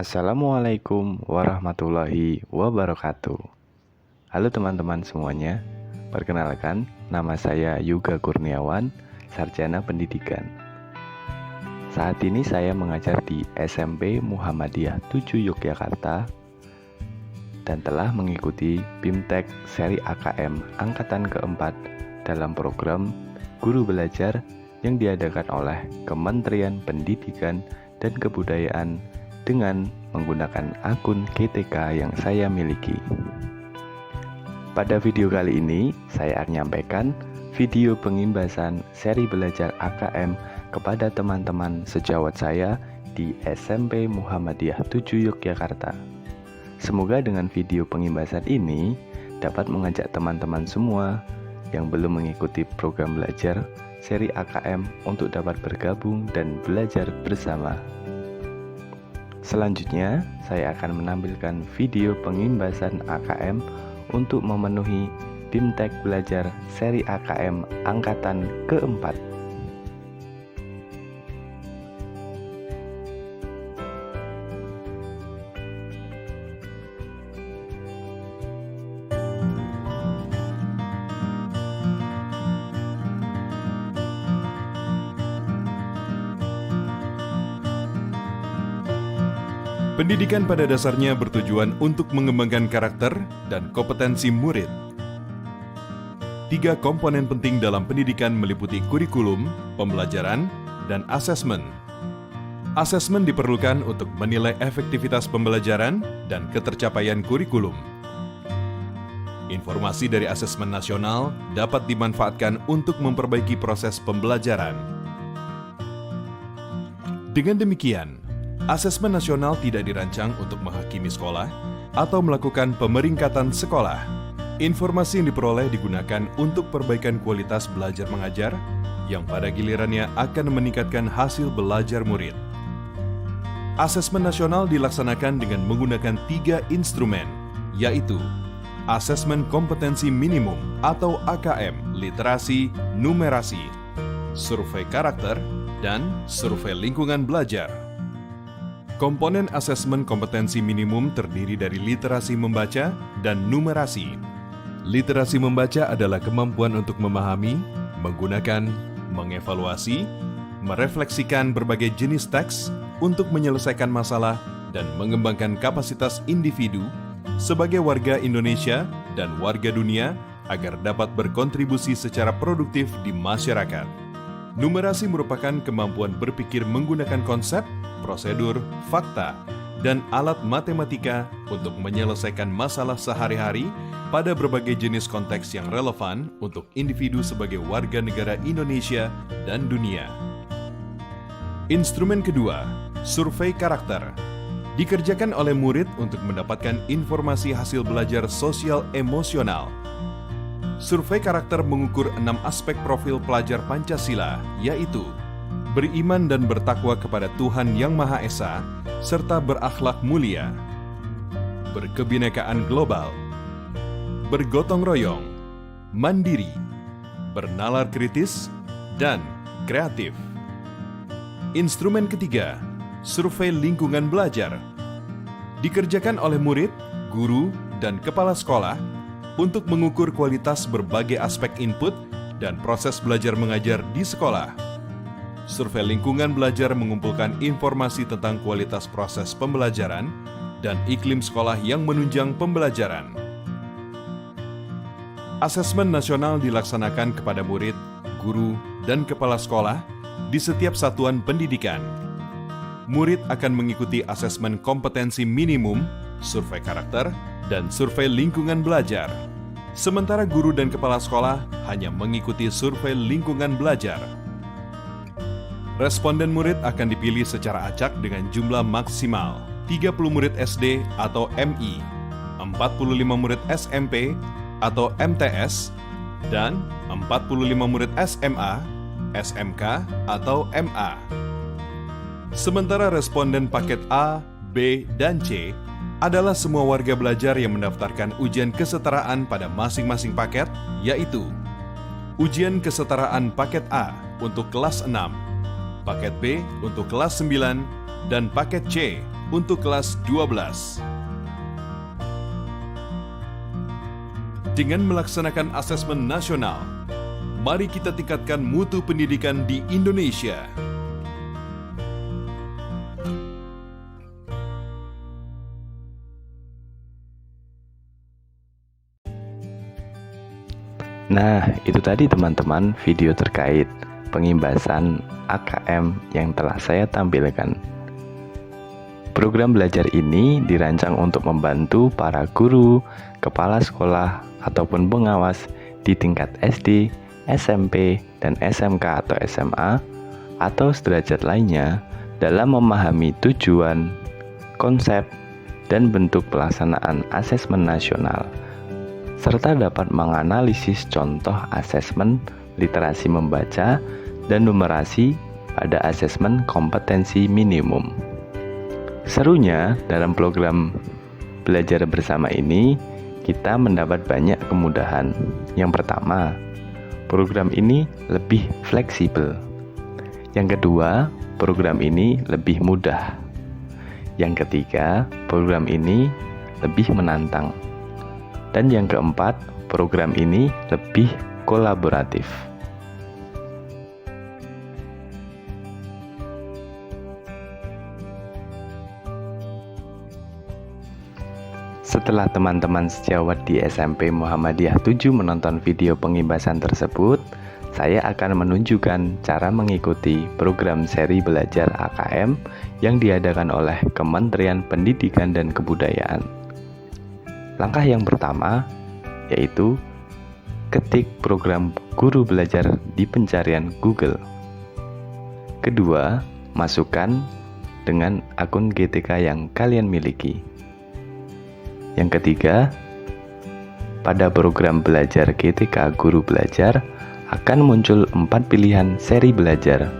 Assalamualaikum warahmatullahi wabarakatuh. Halo teman-teman semuanya, perkenalkan nama saya Yuga Kurniawan, Sarjana Pendidikan. Saat ini saya mengajar di SMP Muhammadiyah 7 Yogyakarta dan telah mengikuti BIMTEK seri AKM angkatan keempat dalam program Guru Belajar yang diadakan oleh Kementerian Pendidikan dan Kebudayaan dengan menggunakan akun GTK yang saya miliki. Pada video kali ini, saya akan menyampaikan video pengimbasan seri belajar AKM kepada teman-teman sejawat saya di SMP Muhammadiyah 7 Yogyakarta. Semoga dengan video pengimbasan ini dapat mengajak teman-teman semua yang belum mengikuti program belajar seri AKM untuk dapat bergabung dan belajar bersama. Selanjutnya, saya akan menampilkan video pengimbasan AKM untuk memenuhi BIMTEK belajar seri AKM angkatan keempat. Pendidikan pada dasarnya bertujuan untuk mengembangkan karakter dan kompetensi murid. 3 komponen penting dalam pendidikan meliputi kurikulum, pembelajaran, dan asesmen. Asesmen diperlukan untuk menilai efektivitas pembelajaran dan ketercapaian kurikulum. Informasi dari asesmen nasional dapat dimanfaatkan untuk memperbaiki proses pembelajaran. Dengan demikian, asesmen nasional tidak dirancang untuk menghakimi sekolah atau melakukan pemeringkatan sekolah. Informasi yang diperoleh digunakan untuk perbaikan kualitas belajar mengajar yang pada gilirannya akan meningkatkan hasil belajar murid. Asesmen nasional dilaksanakan dengan menggunakan 3 instrumen, yaitu Asesmen Kompetensi Minimum atau AKM, Literasi, Numerasi, Survei Karakter, dan Survei Lingkungan Belajar. Komponen asesmen kompetensi minimum terdiri dari literasi membaca dan numerasi. Literasi membaca adalah kemampuan untuk memahami, menggunakan, mengevaluasi, merefleksikan berbagai jenis teks untuk menyelesaikan masalah dan mengembangkan kapasitas individu sebagai warga Indonesia dan warga dunia agar dapat berkontribusi secara produktif di masyarakat. Numerasi merupakan kemampuan berpikir menggunakan konsep, prosedur, fakta, dan alat matematika untuk menyelesaikan masalah sehari-hari pada berbagai jenis konteks yang relevan untuk individu sebagai warga negara Indonesia dan dunia. Instrumen kedua, survei karakter, dikerjakan oleh murid untuk mendapatkan informasi hasil belajar sosial emosional. Survei karakter mengukur 6 aspek profil pelajar Pancasila, yaitu beriman dan bertakwa kepada Tuhan Yang Maha Esa, serta berakhlak mulia, berkebinekaan global, bergotong royong, mandiri, bernalar kritis, dan kreatif. Instrumen ketiga, survei lingkungan belajar, dikerjakan oleh murid, guru, dan kepala sekolah untuk mengukur kualitas berbagai aspek input dan proses belajar mengajar di sekolah. Survei lingkungan belajar mengumpulkan informasi tentang kualitas proses pembelajaran dan iklim sekolah yang menunjang pembelajaran. Asesmen nasional dilaksanakan kepada murid, guru, dan kepala sekolah di setiap satuan pendidikan. Murid akan mengikuti asesmen kompetensi minimum, survei karakter, dan survei lingkungan belajar. Sementara guru dan kepala sekolah hanya mengikuti survei lingkungan belajar. Responden murid akan dipilih secara acak dengan jumlah maksimal 30 murid SD atau MI, 45 murid SMP atau MTS, dan 45 murid SMA, SMK atau MA. Sementara responden paket A, B, dan C adalah semua warga belajar yang mendaftarkan ujian kesetaraan pada masing-masing paket, yaitu ujian kesetaraan paket A untuk kelas 6, paket B untuk kelas 9, dan paket C untuk kelas 12. Dengan melaksanakan asesmen nasional, mari kita tingkatkan mutu pendidikan di Indonesia. Nah, itu tadi teman-teman video terkait pengimbasan AKM yang telah saya tampilkan. Program belajar ini dirancang untuk membantu para guru, kepala sekolah, ataupun pengawas di tingkat SD, SMP, dan SMK atau SMA, atau sederajat lainnya dalam memahami tujuan, konsep, dan bentuk pelaksanaan asesmen nasional, serta dapat menganalisis contoh asesmen literasi membaca dan numerasi pada asesmen kompetensi minimum. Serunya, dalam program belajar bersama ini, kita mendapat banyak kemudahan. Yang pertama, program ini lebih fleksibel. Yang kedua, program ini lebih mudah. Yang ketiga, program ini lebih menantang. Dan yang keempat, program ini lebih kolaboratif. Setelah teman-teman sejawat di SMP Muhammadiyah 7 menonton video pengimbasan tersebut, saya akan menunjukkan cara mengikuti program seri belajar AKM yang diadakan oleh Kementerian Pendidikan dan Kebudayaan. Langkah yang pertama yaitu ketik program guru belajar di pencarian Google. Kedua, masukkan dengan akun GTK yang kalian miliki. Yang ketiga, pada program belajar GTK Guru Belajar akan muncul 4 pilihan seri belajar.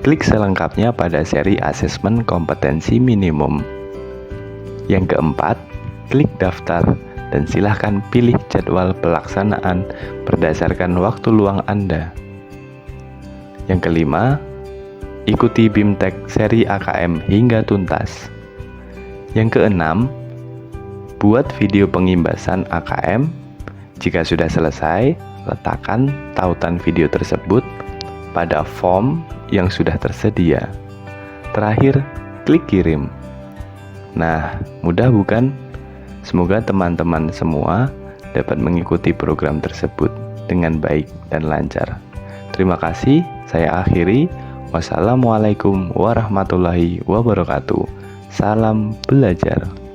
Klik selengkapnya pada seri asesmen kompetensi minimum. Yang keempat, klik daftar dan silahkan pilih jadwal pelaksanaan berdasarkan waktu luang Anda. Yang kelima, ikuti BIMTEK seri AKM hingga tuntas. Yang keenam, buat video pengimbasan AKM. Jika sudah selesai, letakkan tautan video tersebut pada form yang sudah tersedia. Terakhir, klik kirim. Nah, mudah bukan? Semoga teman-teman semua dapat mengikuti program tersebut dengan baik dan lancar. Terima kasih, saya akhiri. Wassalamualaikum warahmatullahi wabarakatuh. Salam belajar.